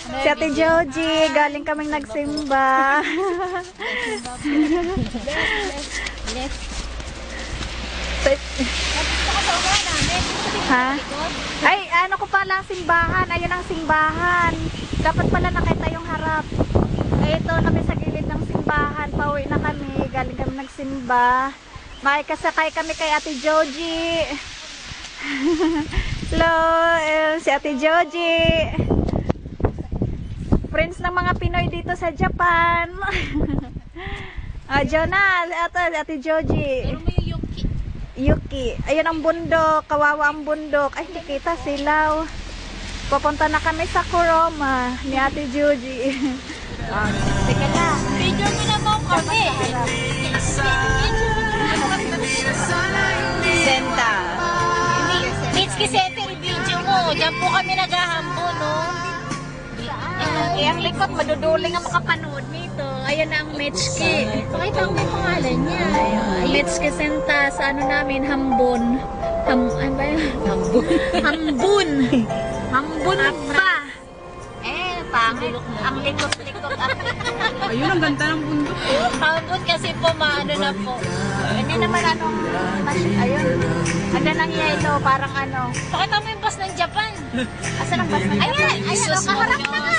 Si Ate Joji, galing kaming nagsimba. Ha? Ay, ano ko pala simbahan. Ayun ang simbahan. Dapat pala nakita yung harap. Ay, ito kami sa gilid ng simbahan. Pauwi na kami. Galing kami nagsimba. Makikasakay kami kay Ate Joji. Hello, si Ate Joji. Friends ng mga Pinoy dito sa Japan. Jonah, Ate Joji. Yuki. Ayun ang bundok. Kawawa ang bundok. Ay, hindi kita silaw. Pupunta na kami sa Kuroma ni Ate Joji. Teka lang. Video mo naman kami. Senta. Mitski Center, video mo. Diyan po kami naghahambo, no? Ang likod, maduduling ang makapanood nito. Ayan ang Mitski. Pakita mo yung pangalan niya. Mitski Senta sa ano namin, Hambon. Ano ba yun? Hambon. Hambon pa. Pangit. Ang likot-likot. Ayun, ang ganda ng bundok. Hambon kasi po, maano na po. Hindi naman anong, ayun. Ano lang yellow, parang ano. Pakita mo yung bus ng Japan. Asan ang bus ng Japan? Ayan, kaharap na nga.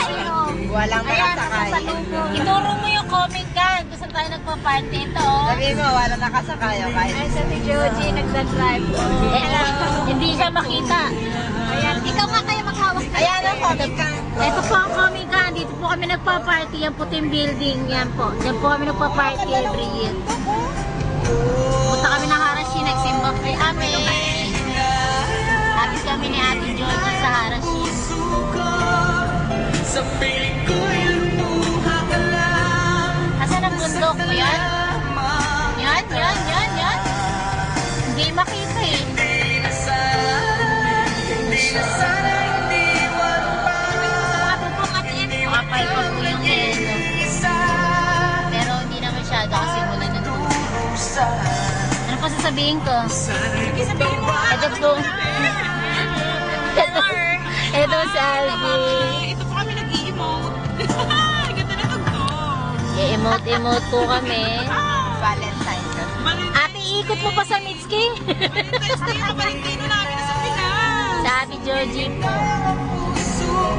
Walang nakasakay. Ituro mo yung Comic Con. Gusto tayo nagpa-party ito, oh. Sabihin mo, walang nakasakay. Okay? Ay, sa si Joji, nagda-drive. Hindi siya makita. Ayan, ikaw nga kayo maghawak. Ayan ang Comic Con. Ito po ang Comic Con. Dito po kami nagpa-party. Yan po team building. Yan po. Diyan po kami nagpa-party every year. Punta kami ng Harashi. Nagsimba po kami. Habis kami ni Ate Joji sa Harashi. Asan ang bundok mo yan? Yan. Hindi makita eh. Kapal pa po yung yelo. Pero hindi na masyado kasi mula ng tubig. Ano pa sasabihin ko? Ito po. Ito si Alvin. Ito po kami nag-i-emote. Ganda na ito. I-emote po kami. Valentine's. Ate, ikot mo pa sa Mitski? Valentine's Day na Valentino namin sa Pinas. Sa Ate Georgie po.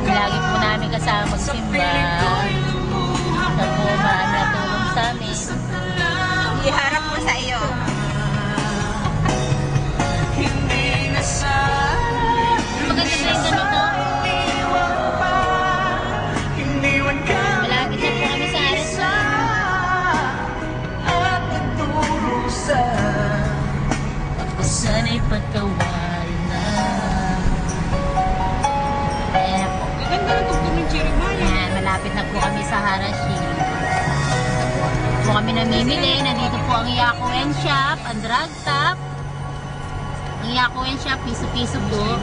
Lagi po namin kasama magsimba. Ito po, marami natulong sa amin. Iharap mo sa iyo. Maganda ba yung ganito? Malapit na po kami sa aras. Ako sana'y pagkawala. Ayan po. Ganda na tugtog ng Jeremiah. Ayan, malapit na po kami sa Harashi. Dito po kami namimili. Nandito po ang Yakuen Shop, ang drug top. Ang Yakuen Shop, piso-piso po.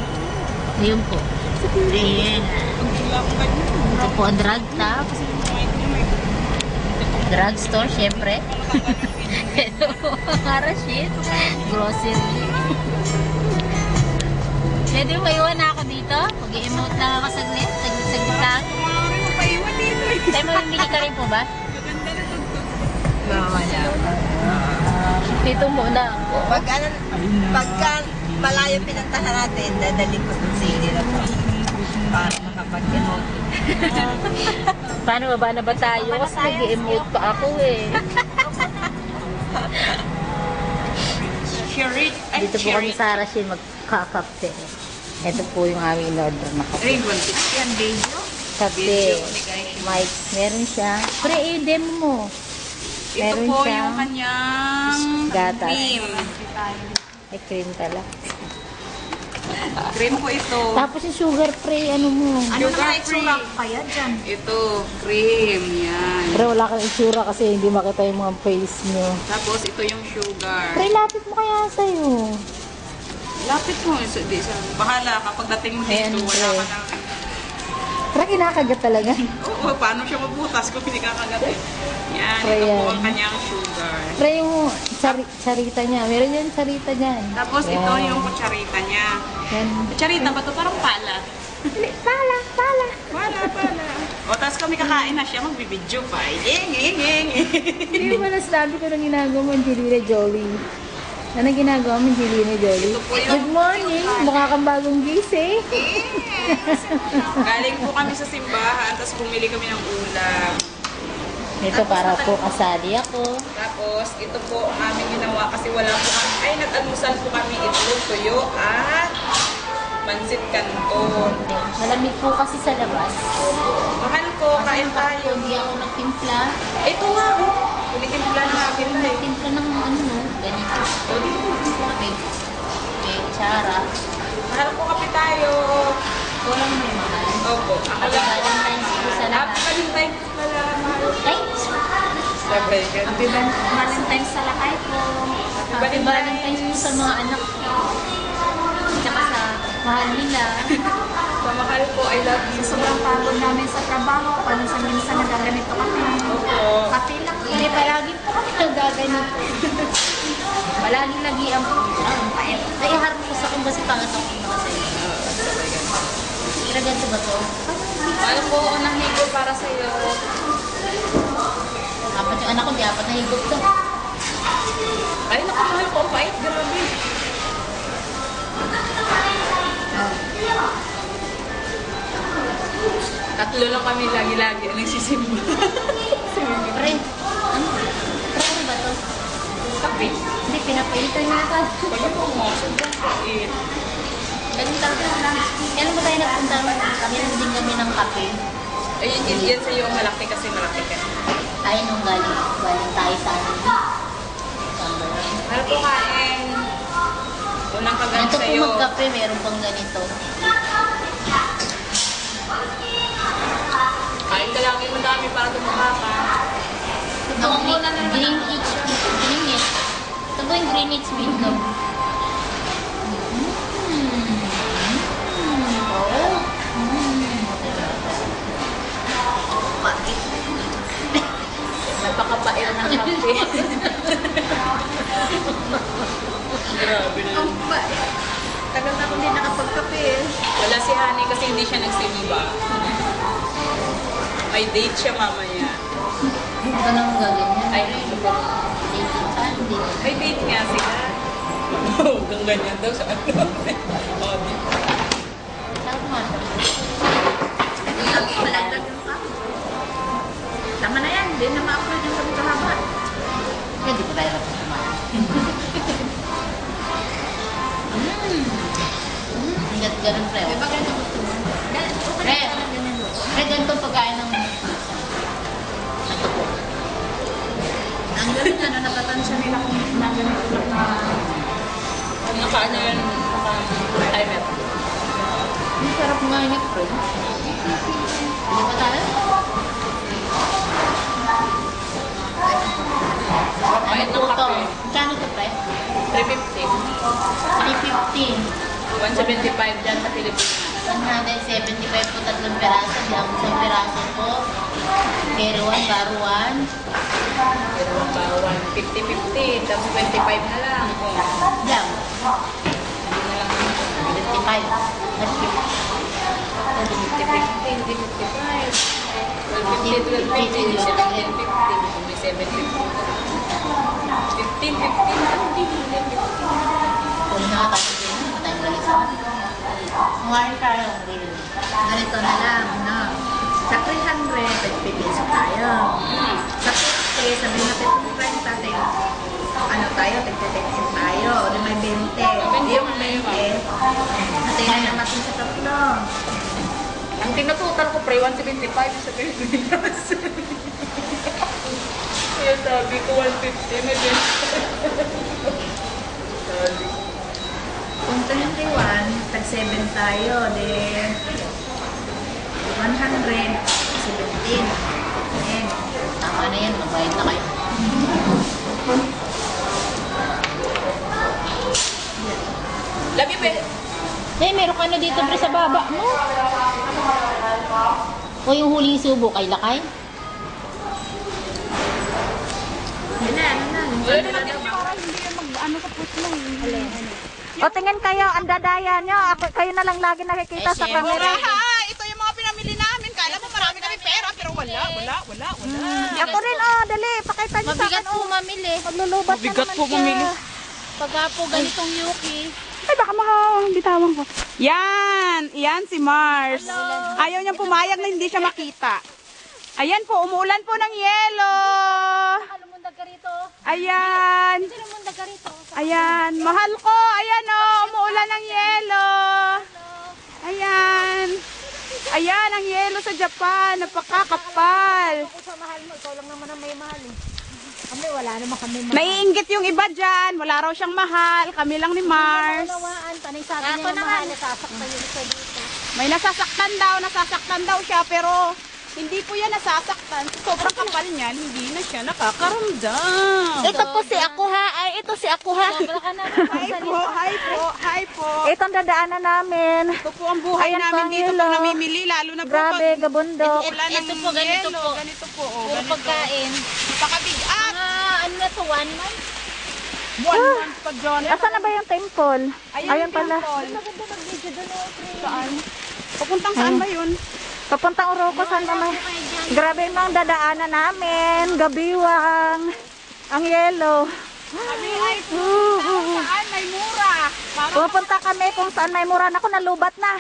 Ayun po. Ayan. Ito po ang drug top. Drugstore, syempre. Ito po ang Harashi. Grocery. Pwede mo iwan na ako dito? Mag-i-emote lang ako saglit. Saglit lang. Tayo mamimili ka rin po ba? Wala. Dito muna ako. Pagka malayo pinuntahan natin, dadalhin ko sa CD na po. Para makapag-emote. Paano ba na ba tayo? Kasi nag-i-emote pa ako eh. Dito po kami sa Harashi magkakapte. Ito po yung aming in-order na kape. Grade 160 yan, video. Kape. Mike, meron siya. Pre, demo mo. Ito Meron po siyang yung kanyang gatas. cream. Ay, cream tala. Cream po ito. Tapos yung sugar free, ano mo. Ano Sugar naman itsura ko kaya dyan? Ito, cream. Yan. Pero wala kang itsura kasi hindi makita yung mga face nyo. Tapos ito yung sugar. Pre, lapit mo kaya sa'yo. Lapit mo. Bahala kapag dating mo Ayan, dito, wala pre. ka na. Pre, kinakagat talaga. Oo, paano siya mabutas kung hindi kakagatin? Yan, Pre, ito po yan. ang kanyang sugar. Pre, yung charita niya. Meron yan charita dyan. Tapos ito Yan. yung kutsarita niya. Yan. Kutsarita ba ito? Parang pala. Pala, pala. O, tapos kami kakain na siya, magbibidyo pa. Yeng. Hindi mo na sabi ko nang ginagawa mo, Angelina Jolie. Ano ginagawa mo, Angelina Jolie? Good morning. Mukha kang bagong gising. Galing po kami sa simbahan, tapos bumili kami ng ulam. Ito para po kasali ako. Tapos, ito po ang aming ginawa kasi wala po kami. Ay, nag-almusal po kami itlog, tuyo, at mansit canton. Malamig po kasi sa labas. Mahal ko, kain tayo. Hindi ako nagtimpla. Ito nga, tinitimpla na namin na eh. Nagtimpla ng ano, no? Ganito. Okay, tsara. Mahal ko kape tayo. Walang may mahal. Opo, ako Happy lang. Valentine's po sa lahat. Happy Valentine's pala, mahal. Ay! Sabay ka. Happy Valentine's sa lakay ko. Happy Valentine's po sa mga anak ko. Tsaka sa mahal nila. Sa mahal ko, I love you. Sobrang pagod namin sa trabaho. Paano sa minsan nagaganito kami. Opo. Kape lang. Hindi, palagi po kami nagaganito. Palagi lagi ang pait. Ay, harap ko sa kung kasi pangat ang mga sa'yo. Iraganto ba to? Mahal ko, unang higo para sa'yo. Apat yung anak ko, di apat na higop to. Ay, naku, mahal ko, ang pait. Grabe. Tatlo lang kami lagi-lagi ang nagsisimba. Pre, ano? Pre, ano ba to? Kape. Hindi, pinapaitan na ito. Kaya po mo, sobrang pait. Ganun talaga lang. Kailan ba tayo nagpunta? Kami nanding kami ng kape. Ayun, yan sa'yo ang malaki kasi malaki ka. Tayo nung galing tayo sa ano. Mahal ko kain. Unang kagat Ito po sa'yo. magkape, meron pang ganito. Kain ka lang, yung dami para tumaka ka. Ito ang Greenwich. Greenwich. Ito po yung Greenwich window. Oo. Pait. Napakapait ng kape. Grabe na. Ang pait. Tagal na akong hindi nakapagkape eh. Wala si Honey kasi hindi siya nagsimba. May date siya mamaya. Ito nang gaganyan. Ay, Hindi. may date nga sila. Oh, hanggang ganyan daw sa ano. Oh, di. Sarap nga. Malagdag yung kape. Tama na yan. Hindi na ma-upload yung sabi kahaba. Hindi ko tayo rapos kumain. Hindi ganun pre. Diba ganito gusto mo? Pre, pre ganito pagkain ng nagtupo. Ang galing ano, natatansya nila kung naganito lang na Naka-ano yun? Naka-timer. Ang sarap nga yun pre. Hindi ba tayo? Pait Ano ng po to? kape. Kano to pre? 350. 350. 175 dyan sa Pilipinas. 175 po tatlong peraso. Diyan isang peraso po. Pero 1 baro 1. Pero ba, 150-50. Tapos 25 na lang. Oh, Diyan. hindi na lang. 25. At 50-50, hindi 55. 1250, 1250, hindi siya 1050. Kung may 750. 15, 15, 15, 15. kung nakatapos din, matayong galit sa akin. Ngayon tayo. ganito na lang, no? Sa 300, nagpipiso tayo. Sa 50, sabi na 30, tayo, ano tayo, 50 tayo. O di may 20. Yung 20, natingnan na natin sa tatlo. Ang tinututan ko, pre, 175 sa Pilipinas. Kaya sabi ko, 150 na din. Sabi ko. Kung 21, tag 7 tayo, di 100, 17. Ayan. Tama na yan, magbayad na kayo. Love you, pe. Eh, meron ka na dito pre sa baba mo. O yung huling subo kay Lakay? Yan na, ano na. Wala naman din yung Para hindi yan mag-ano ka po na. O tingin kayo, ang dadaya nyo. Kayo na lang lagi nakikita sa syempre. camera. Ito yung mga pinamili namin. Kala mo marami kami pera, pero wala. Ako rin, dali. Pakita nyo sa Mabigat akin. po mamili. Maglulubat na naman siya. Pagka po ganitong Yuki. Ay, baka bitawan ko. Yan si Mars. Ayaw niyang pumayag na hindi siya makita. Ayan po, umuulan po ng yelo. Lumundag ka rito. Ayan. Lumundag ka rito. Ayan, mahal ko. Ayan umuulan ng yelo. Ayan. Ayan, ang yelo sa Japan. Napakakapal. Kung sa mahal mo, ikaw lang naman ang may mahal eh. Kami, wala naman kami mahal. Naiinggit yung iba dyan. Wala raw siyang mahal. Kami lang ni Mars. Nawaan, panay sa akin yung mahal. Nasasaktan yung isa dito. May nasasaktan daw siya, pero hindi po yan nasasaktan. Sobrang kapal niyan, hindi na siya nakakaramdam. Ito po si ako ha. Ay, ito si ako ha. Sobra ka naman. Hi po. Itong dadaanan namin. Ito po ang buhay Ayan namin po ang dito yelo. pag namimili, lalo na po Grabe, pag gabundok. wala ng Ito po, ganito yelo. po. Ganito po, Puro ganito. pagkain. Pakabigat. Ano na to, 1 month? 1 month pag John. Asan na ba yung temple? Ayun yung pala. temple. Maganda mag-video doon, okay. Saan? Papuntang saan ba yun? Papuntang Oroco, saan naman? Grabe yung mga dadaanan namin. Gabiwang. Ang yelo. Kami ay saan may mura. Pupunta kami kung saan may mura. Ako, nalubat na.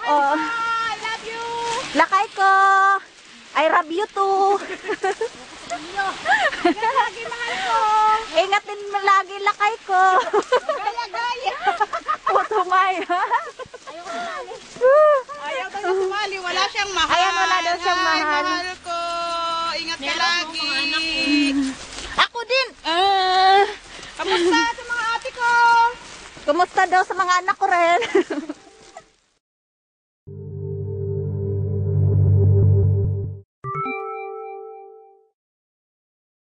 Oh. I love you. Lakay ko. I love you too. Lagi mahal ko. Ingatin mo lagi lakay ko. Gaya. Putumay. Ayaw daw niya sumali. Wala siyang mahal. Ayan, wala daw siyang Hi, mahal. mahal ko. Ingat ka Meron lagi. akong anak Ako din. Kamusta sa mga ate ko? Kumusta daw sa mga anak ko rin?